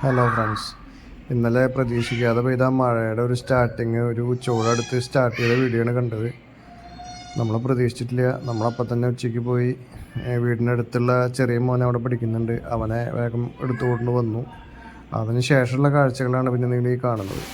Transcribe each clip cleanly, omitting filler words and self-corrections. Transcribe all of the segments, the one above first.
Hello friends, ഇന്നലെ പ്രതീക്ഷിക്കാതെ പെയ്ത മഴയുടെ ഒരു സ്റ്റാർട്ടിങ് ഒരു ഉച്ചയോടടുത്ത് സ്റ്റാർട്ട് ചെയ്ത വീഡിയോ ആണ് കണ്ടത്. നമ്മൾ പ്രതീക്ഷിച്ചിട്ടില്ല. നമ്മളപ്പം തന്നെ ഉച്ചയ്ക്ക് പോയി വീടിനടുത്തുള്ള ചെറിയ മോനെ അവിടെ പഠിക്കുന്നുണ്ട്, അവനെ വേഗം എടുത്തുകൊണ്ട് വന്നു. അതിന് ശേഷമുള്ള കാഴ്ചകളാണ് പിന്നെ നിങ്ങൾ ഈ കാണുന്നത്.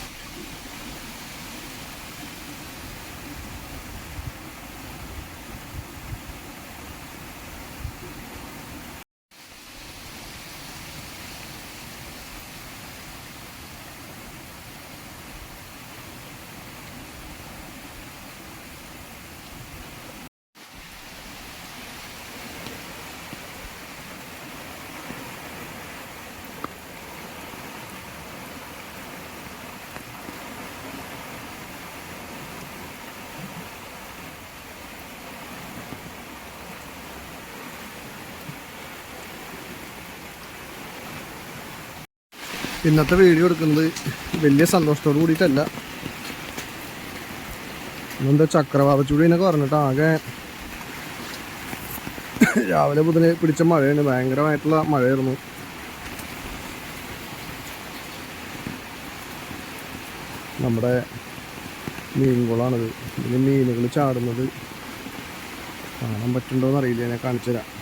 ഇന്നത്തെ വീഡിയോ എടുക്കുന്നത് വലിയ സന്തോഷത്തോട് കൂടിയിട്ടല്ല. ഇന്നെന്താ ചക്രവാതച്ചൂടിനൊക്കെ പറഞ്ഞിട്ട് ആകെ രാവിലെ മുതൽ പിടിച്ച മഴയാണ്. ഭയങ്കരമായിട്ടുള്ള മഴയായിരുന്നു. നമ്മുടെ മീൻകുളമാണിത്. ഇതിൽ മീനുകൾ ചാടുന്നത് കാണാൻ പറ്റുന്നുണ്ടോയെന്ന് അറിയില്ല, ഞാൻ കാണിച്ചു തരാം.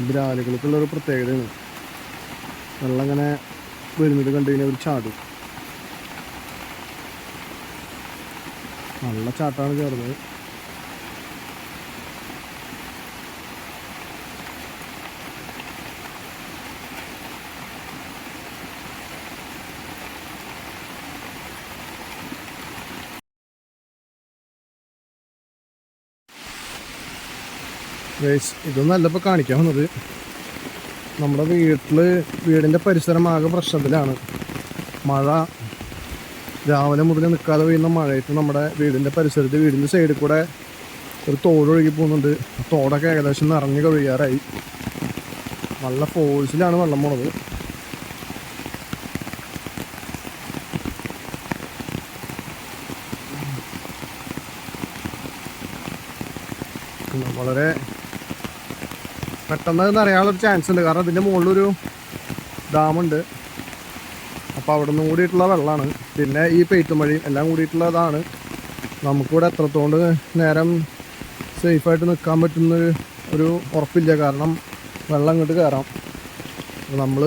ബ്രാലുകൾക്കുള്ളൊരു പ്രത്യേകതയാണ്. വെള്ളം ഇങ്ങനെ വരുന്നത് കണ്ടു കഴിഞ്ഞാൽ അവർ ചാടും. നല്ല ചാട്ടാണ് ചേർന്നത്. ഇതൊന്നല്ല ഇപ്പോൾ കാണിക്കാൻ വന്നത്. നമ്മുടെ വീടിൻ്റെ പരിസരം ആകെ പ്രശ്നത്തിലാണ്. മഴ രാവിലെ മുതൽ നിൽക്കാതെ പെയ്യുന്ന മഴയത്ത് നമ്മുടെ വീടിൻ്റെ പരിസരത്ത് വീടിൻ്റെ സൈഡിൽ കൂടെ ഒരു തോടൊഴുകി പോകുന്നുണ്ട്. തോടൊക്കെ ഏകദേശം നിറഞ്ഞു കവിയാറായി. നല്ല ഫോഴ്സിലാണ് വെള്ളം പോണത്. വളരെ പെട്ടെന്ന് നിറയാനുള്ളൊരു ചാൻസ് ഉണ്ട്. കാരണം ഇതിൻ്റെ മുകളിലൊരു ഡാമുണ്ട്. അപ്പോൾ അവിടെ നിന്ന് കൂടിയിട്ടുള്ള വെള്ളമാണ്. പിന്നെ ഈ പെയ്ത്തുമഴയും എല്ലാം കൂടിയിട്ടുള്ളതാണ്. നമുക്കിവിടെ എത്രത്തോണ്ട് നേരം സേഫായിട്ട് നിൽക്കാൻ പറ്റുന്ന ഒരു ഉറപ്പില്ല. കാരണം വെള്ളം ഇങ്ങോട്ട് കയറാം. അപ്പോൾ നമ്മൾ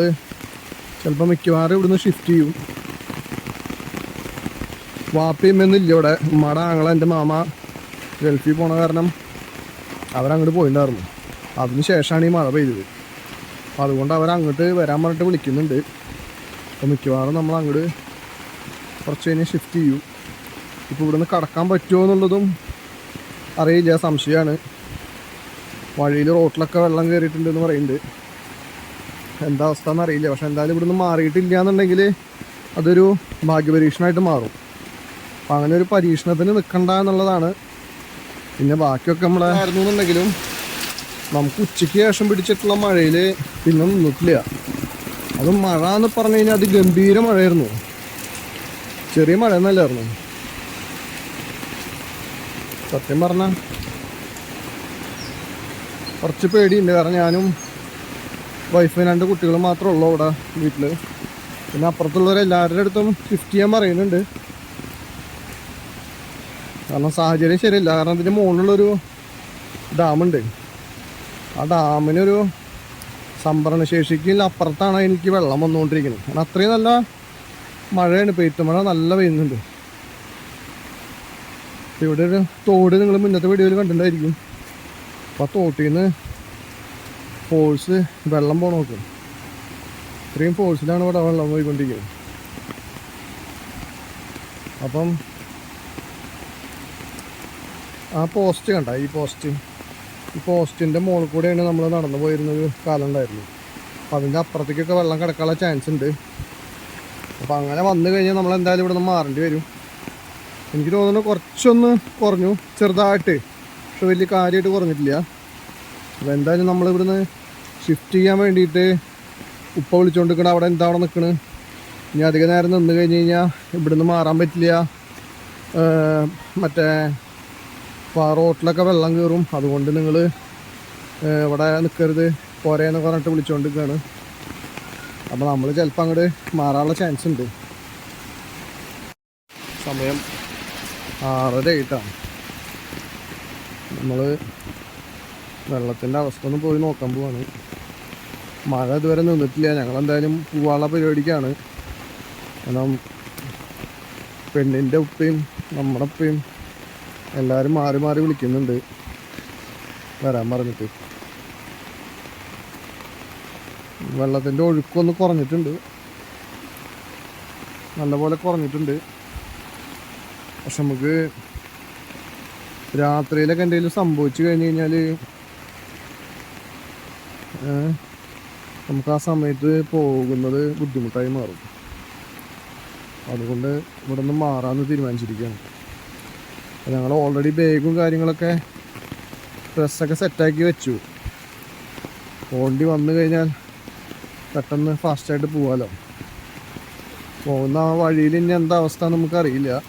ചിലപ്പോൾ മിക്കവാറും ഇവിടുന്ന് ഷിഫ്റ്റ് ചെയ്യും. വാപ്പിയമ്മയൊന്നുമില്ല ഇവിടെ. ഉമ്മയുടെ ആങ്ങള എൻ്റെ മാമ ഗൾഫിൽ പോണ കാരണം അവരങ്ങോട്ട് പോയിട്ടുണ്ടായിരുന്നു. അതിന് ശേഷമാണ് ഈ മഴ പെയ്തത്. അപ്പോൾ അതുകൊണ്ട് അവരങ്ങോട്ട് വരാൻ പറഞ്ഞിട്ട് വിളിക്കുന്നുണ്ട്. അപ്പോൾ മിക്കവാറും നമ്മൾ അങ്ങോട്ട് കുറച്ച് കഴിഞ്ഞ് ഷിഫ്റ്റ് ചെയ്യും. ഇപ്പോൾ ഇവിടുന്ന് കടക്കാൻ പറ്റുമോ എന്നുള്ളതും അറിയില്ല, സംശയമാണ്. വഴിയിൽ റോട്ടിലൊക്കെ വെള്ളം കയറിയിട്ടുണ്ടെന്ന് പറയുന്നുണ്ട്. എന്താ അവസ്ഥ എന്നറിയില്ല. പക്ഷെ എന്തായാലും ഇവിടുന്ന് മാറിയിട്ടില്ല എന്നുണ്ടെങ്കിൽ അതൊരു ഭാഗ്യപരീക്ഷണമായിട്ട് മാറും. അപ്പോൾ അങ്ങനെ ഒരു പരീക്ഷണത്തിന് നിൽക്കണ്ട എന്നുള്ളതാണ്. പിന്നെ ബാക്കിയൊക്കെ നമ്മളായിരുന്നു എന്നുണ്ടെങ്കിലും നമുക്ക് ഉച്ചയ്ക്ക് ശേഷം പിടിച്ചിട്ടുള്ള മഴയിൽ പിന്നെ നിന്നിട്ടില്ല. അതും മഴ എന്ന് പറഞ്ഞു കഴിഞ്ഞാൽ അത് ഗംഭീര മഴയായിരുന്നു. ചെറിയ മഴ എന്നല്ലായിരുന്നു. സത്യം പറഞ്ഞാൽ കുറച്ച് പേടിയുണ്ട്. കാരണം ഞാനും വൈഫും 2 കുട്ടികളും മാത്രമേ ഉള്ളൂ അവിടെ വീട്ടിൽ. പിന്നെ അപ്പുറത്തുള്ളവരെല്ലാവരുടെ അടുത്തും ഷിഫ്റ്റ് ചെയ്യാൻ പറയുന്നുണ്ട്. കാരണം സാഹചര്യം ശരിയല്ല. കാരണം ഇതിൻ്റെ മുകളിലുള്ളൊരു ഡാമുണ്ട്. ആ ഡാമിനൊരു സംഭരണ ശേഷിക്ക് അപ്പുറത്താണ് എനിക്ക് വെള്ളം വന്നുകൊണ്ടിരിക്കുന്നത്. കാരണം അത്രയും നല്ല മഴയാണ്. പെയ്ത്തുമഴ നല്ല പെയ്യുന്നുണ്ട്. ഇവിടെ ഒരു തോട് നിങ്ങൾ മുന്നത്തെ വീഡിയോയിൽ കണ്ടിട്ടുണ്ടായിരിക്കും. അപ്പോൾ ആ തോട്ടിൽ നിന്ന് ഫോഴ്സ് വെള്ളം പോകണം നോക്കും. ഇത്രയും ഫോഴ്സിലാണ് ഇവിടെ വെള്ളം പോയിക്കൊണ്ടിരിക്കുന്നത്. അപ്പം ആ പോസ്റ്റ് കണ്ട, ഈ പോസ്റ്റിൻ്റെ മുകളിൽ കൂടെയാണ് നമ്മൾ നടന്നു പോയിരുന്നൊരു കാലം ഉണ്ടായിരുന്നു. അപ്പോൾ അതിൻ്റെ അപ്പുറത്തേക്കൊക്കെ വെള്ളം കിടക്കാനുള്ള ചാൻസ് ഉണ്ട്. അപ്പോൾ അങ്ങനെ വന്നു കഴിഞ്ഞാൽ നമ്മൾ എന്തായാലും ഇവിടെ നിന്ന് മാറേണ്ടി വരും. എനിക്ക് തോന്നുന്നു കുറച്ചൊന്ന് കുറഞ്ഞു ചെറുതായിട്ട്, പക്ഷെ വലിയ കാര്യമായിട്ട് കുറഞ്ഞിട്ടില്ല. അപ്പോൾ എന്തായാലും നമ്മളിവിടുന്ന് ഷിഫ്റ്റ് ചെയ്യാൻ വേണ്ടിയിട്ട് ഉപ്പ വിളിച്ചുകൊണ്ടിരിക്കണം. അവിടെ എന്താ അവിടെ നിൽക്കണ് ഇനി അധികം നേരം നിന്ന് കഴിഞ്ഞ് കഴിഞ്ഞാൽ ഇവിടുന്ന് മാറാൻ പറ്റില്ല. മറ്റേ റോട്ടിലൊക്കെ വെള്ളം കയറും. അതുകൊണ്ട് നിങ്ങൾ ഇവിടെ നിൽക്കരുത് പോരേന്ന് പറഞ്ഞിട്ട് വിളിച്ചുകൊണ്ടിരിക്കുകയാണ്. അപ്പോൾ നമ്മൾ ചിലപ്പോൾ അങ്ങോട്ട് മാറാനുള്ള ചാൻസ് ഉണ്ട്. സമയം 6:30 നമ്മൾ വെള്ളത്തിൻ്റെ അവസ്ഥ ഒന്ന് പോയി നോക്കാൻ പോവാണ്. മഴ ഇതുവരെ നിന്നിട്ടില്ല. ഞങ്ങളെന്തായാലും പോവാനുള്ള പരിപാടിക്കാണ്. കാരണം പെണ്ണിൻ്റെ ഉപ്പയും നമ്മുടെ ഉപ്പയും എല്ലാവരും മാറി മാറി വിളിക്കുന്നുണ്ട് വരാൻ പറഞ്ഞിട്ട്. വെള്ളത്തിൻ്റെ ഒഴുക്കൊന്ന് കുറഞ്ഞിട്ടുണ്ട്, നല്ലപോലെ കുറഞ്ഞിട്ടുണ്ട്. പക്ഷെ നമുക്ക് രാത്രിയിലൊക്കെ എന്തെങ്കിലും സംഭവിച്ചു കഴിഞ്ഞ് കഴിഞ്ഞാൽ നമുക്ക് ആ സമയത്ത് പോകുന്നത് ബുദ്ധിമുട്ടായി മാറും. അതുകൊണ്ട് ഇവിടെ നിന്ന് മാറാമെന്ന് തീരുമാനിച്ചിരിക്കുകയാണ്. ഞങ്ങൾ ഓൾറെഡി ബാഗും കാര്യങ്ങളൊക്കെ ഡ്രസ്സൊക്കെ സെറ്റാക്കി വെച്ചു. പോണ്ടി വന്നു കഴിഞ്ഞാൽ പെട്ടെന്ന് ഫാസ്റ്റായിട്ട് പോകാമല്ലോ. പോകുന്ന ആ വഴിയിൽ ഇനി എന്താ അവസ്ഥ നമുക്കറിയില്ല.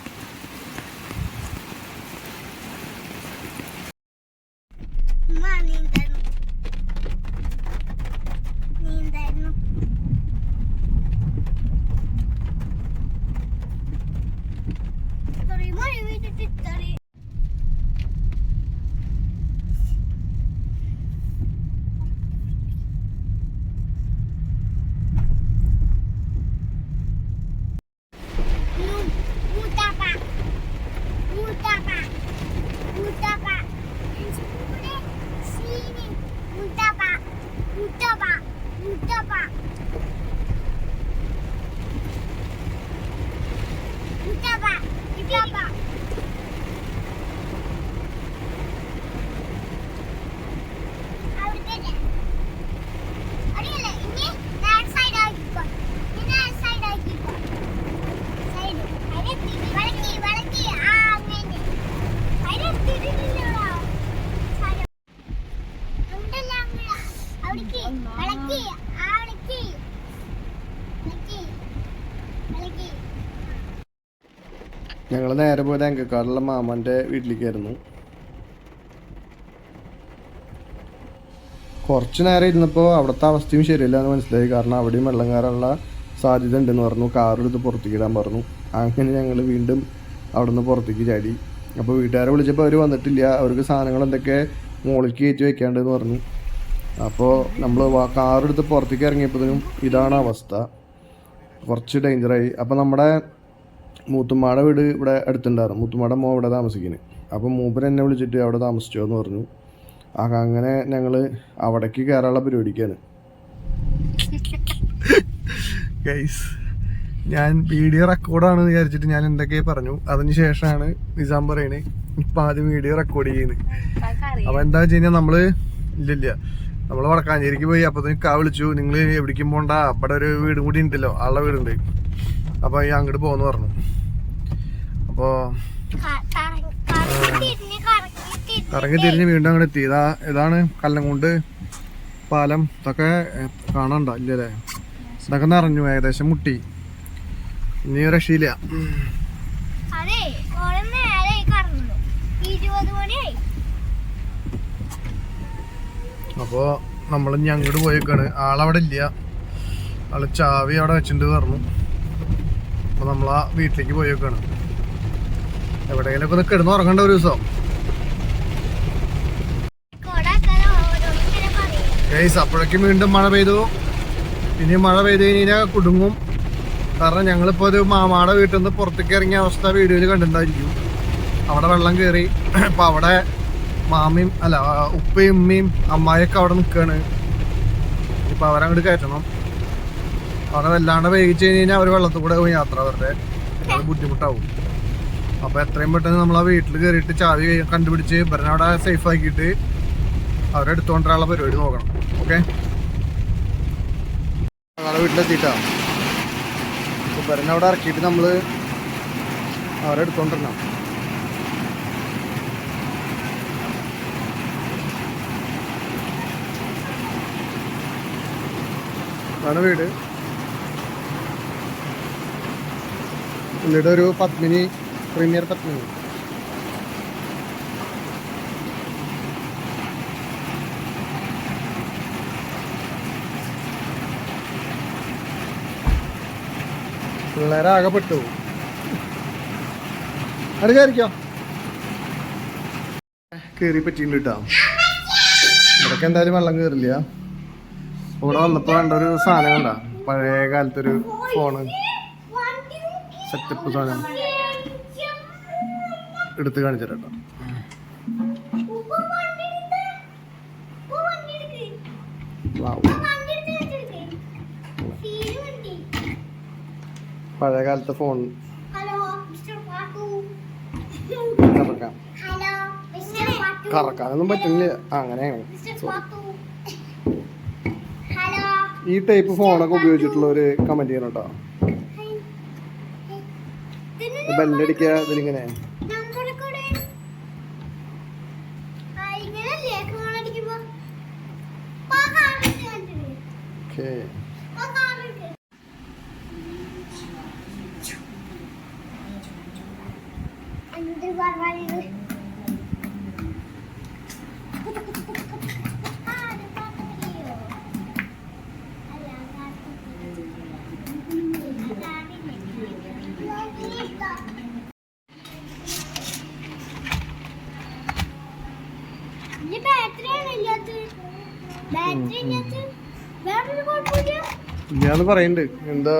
ഞങ്ങൾ നേരെ പോയത് അങ്കക്കാടുള്ള മാമൻ്റെ വീട്ടിലേക്കായിരുന്നു. കുറച്ച് നേരം ഇരുന്നപ്പോൾ അവിടുത്തെ അവസ്ഥയും ശരിയല്ല എന്ന് മനസ്സിലായി. കാരണം അവിടെയും വെള്ളം കയറാനുള്ള സാധ്യത ഉണ്ടെന്ന് പറഞ്ഞു. കാറെടുത്ത് പുറത്തേക്ക് ഇടാൻ പറഞ്ഞു. അങ്ങനെ ഞങ്ങൾ വീണ്ടും അവിടെ നിന്ന് പുറത്തേക്ക് ചാടി. അപ്പോൾ വീട്ടുകാരെ വിളിച്ചപ്പോൾ അവർ വന്നിട്ടില്ല. അവർക്ക് സാധനങ്ങൾ എന്തൊക്കെ മുകളിലേക്ക് കയറ്റി വെക്കാണ്ടെന്ന് പറഞ്ഞു. അപ്പോൾ നമ്മൾ കാറെടുത്ത് പുറത്തേക്ക് ഇറങ്ങിയപ്പോഴത്തേനും ഇതാണ് അവസ്ഥ. കുറച്ച് ഡേഞ്ചറായി. അപ്പോൾ നമ്മുടെ മൂത്തുമ്മാടെ വീട് ഇവിടെ അടുത്തുണ്ടായിരുന്നു. മൂത്തുമ്മാടെ മോ ഇവിടെ താമസിക്കുന്നത്. അപ്പോൾ മൂപ്പർ എന്നെ വിളിച്ചിട്ട് അവിടെ താമസിച്ചോ എന്ന് പറഞ്ഞു. അങ്ങനെ ഞങ്ങൾ അവിടേക്ക് കയറാനുള്ള പരിപാടിക്കാണ്. ഗൈസ്, ഞാൻ വീഡിയോ റെക്കോർഡാണെന്ന് വിചാരിച്ചിട്ട് ഞാൻ എന്തൊക്കെ പറഞ്ഞു. അതിന് ശേഷമാണ് നിസാം പറയുന്നത് ഇപ്പം ആദ്യം വീഡിയോ റെക്കോർഡ് ചെയ്യുന്നത്. അപ്പോൾ എന്താ വെച്ച് കഴിഞ്ഞാൽ നമ്മൾ വടക്കാഞ്ചേരിക്ക് പോയി. അപ്പോൾ കാ വിളിച്ചു, നിങ്ങൾ എവിടേക്കും പോകണ്ട, അവിടെ ഒരു വീടും കൂടി ഉണ്ടല്ലോ, ആളുടെ വീടുണ്ട്, അപ്പോൾ അങ്ങോട്ട് പോകുന്നു പറഞ്ഞു. അപ്പോൾ കറങ്ങി തിരിഞ്ഞ് വീണ്ടും അങ്ങോട്ട് എത്തി. ഇതാണ് കല്ലംകുണ്ട് പാലം. ഇതൊക്കെ കാണണ്ട ഇല്ലല്ലേ? ഇതൊക്കെ നിറഞ്ഞു, ഏകദേശം മുട്ടി, ഇനി രക്ഷയില്ല. അപ്പോൾ നമ്മൾ ഇനി അങ്ങോട്ട് പോയേക്കാണ്. ആളവിടെ ഇല്ല, ആള് ചാവി അവിടെ വെച്ചിട്ട് പറഞ്ഞു. അപ്പോൾ നമ്മളാ വീട്ടിലേക്ക് പോയേക്കാണ്. എവിടെയെങ്കിലൊക്കെ ഒന്ന് കിടന്ന് ഉറങ്ങേണ്ട ഒരു ദിവസം. ഗൈസ്, അപ്പോഴേക്കും വീണ്ടും മഴ പെയ്തു. ഇനി മഴ പെയ്ത് കഴിഞ്ഞാൽ കുടുങ്ങും. കാരണം ഞങ്ങളിപ്പോൾ ഒരു മാമാടെ വീട്ടിൽ നിന്ന് പുറത്തേക്ക് ഇറങ്ങിയ അവസ്ഥ വീഡിയോയിൽ കണ്ടിട്ടുണ്ടായിരിക്കും. അവിടെ വെള്ളം കയറി. അപ്പം അവിടെ മാമിയും ഉപ്പയും ഉമ്മയും അമ്മായിയൊക്കെ അവിടെ നിൽക്കുകയാണ്. ഇപ്പം അവരങ്ങോട്ട് കയറ്റണം. അവിടെ വല്ലാണ്ട് വേവിച്ച് കഴിഞ്ഞാൽ അവർ വെള്ളത്തിൽ കൂടെ പോയി യാത്ര അവരുടെ അത് ബുദ്ധിമുട്ടാവും. അപ്പോൾ എത്രയും പെട്ടെന്ന് നമ്മൾ ആ വീട്ടിൽ കയറിയിട്ട് ചാവി കണ്ടുപിടിച്ച് ഇവരനവിടെ സേഫ് ആക്കിയിട്ട് അവരെ എടുത്തുകൊണ്ടിരാനുള്ള പരിപാടി നോക്കണം. ഓക്കെ, ഞങ്ങളുടെ വീട്ടിലെത്തിയിട്ടാ. അപ്പോൾ ഇവരനവിടെ ഇറക്കിയിട്ട് നമ്മൾ അവരെ എടുത്തുകൊണ്ടിരണം. അതാണ് വീട്. പുള്ളിയുടെ ഒരു പത്മിനി, പ്രീമിയർ പത്മിനി. പിള്ളേരാകെ പെട്ടു. അത് കയറിക്കോ. കയറി പറ്റിയില്ല കേട്ടോ. ഇവിടൊക്കെ എന്തായാലും വെള്ളം കയറില്ല. ഇവിടെ വന്നപ്പോൾ വേണ്ട ഒരു സാധനം കണ്ട, പഴയ കാലത്തൊരു ഫോണ് സെറ്റപ്പ് സാധനം എടുത്ത് കാണിച്ചിട്ടോ. പഴയ കാലത്തെ ഫോൺ കറക്കാനൊന്നും പറ്റില്ല. അങ്ങനെയാണ്. ഈ ടൈപ്പ് ഫോണൊക്കെ ഉപയോഗിച്ചിട്ടുള്ളവര് കമന്റ് ചെയ്യണം കേട്ടോ. ബെല്ലടിക്കുക ഇതിലിങ്ങനെ. ഞാന്ന് പറയുന്നുണ്ട്, എന്താ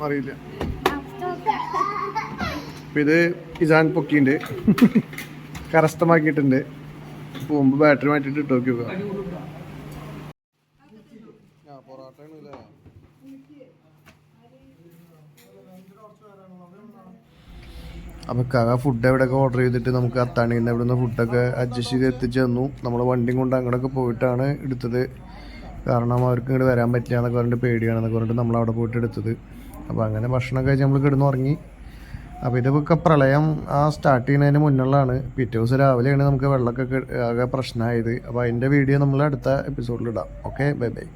അറിയില്ല. ഇത് ഇസാൻ പൊക്കിണ്ട് കരസ്ഥമാക്കിയിട്ടുണ്ട്. പോകുമ്പോ ബാറ്ററി മാറ്റിട്ട് ഇട്ട് നോക്കി നോക്കാം. അപ്പോൾ കക ഫുഡ് എവിടെയൊക്കെ ഓർഡർ ചെയ്തിട്ട് നമുക്ക് അത്താണിൻ്റെ അവിടെ നിന്ന് ഫുഡൊക്കെ അഡ്ജസ്റ്റ് ചെയ്ത് എത്തിച്ചു തന്നു. നമ്മൾ വണ്ടിയും കൊണ്ട് അങ്ങോട്ടൊക്കെ പോയിട്ടാണ് എടുത്തത്. കാരണം അവർക്ക് ഇങ്ങോട്ട് വരാൻ പറ്റില്ല എന്നൊക്കെ പറഞ്ഞിട്ട് പേടിയാണെന്നൊക്കെ പറഞ്ഞിട്ട് നമ്മളവിടെ പോയിട്ട് എടുത്തത്. അപ്പോൾ അങ്ങനെ ഭക്ഷണം കഴിച്ച് നമ്മൾ കിടന്നുറങ്ങി. അപ്പോൾ ഇതൊക്കെ പ്രളയം സ്റ്റാർട്ട് ചെയ്യുന്നതിന് മുന്നുള്ളതാണ്. പിറ്റേ ദിവസം രാവിലെയാണ് നമുക്ക് വെള്ളമൊക്കെ ആകെ പ്രശ്നമായത്. അപ്പോൾ അതിൻ്റെ വീഡിയോ നമ്മൾ അടുത്ത എപ്പിസോഡിലിടാം. Okay, bye bye.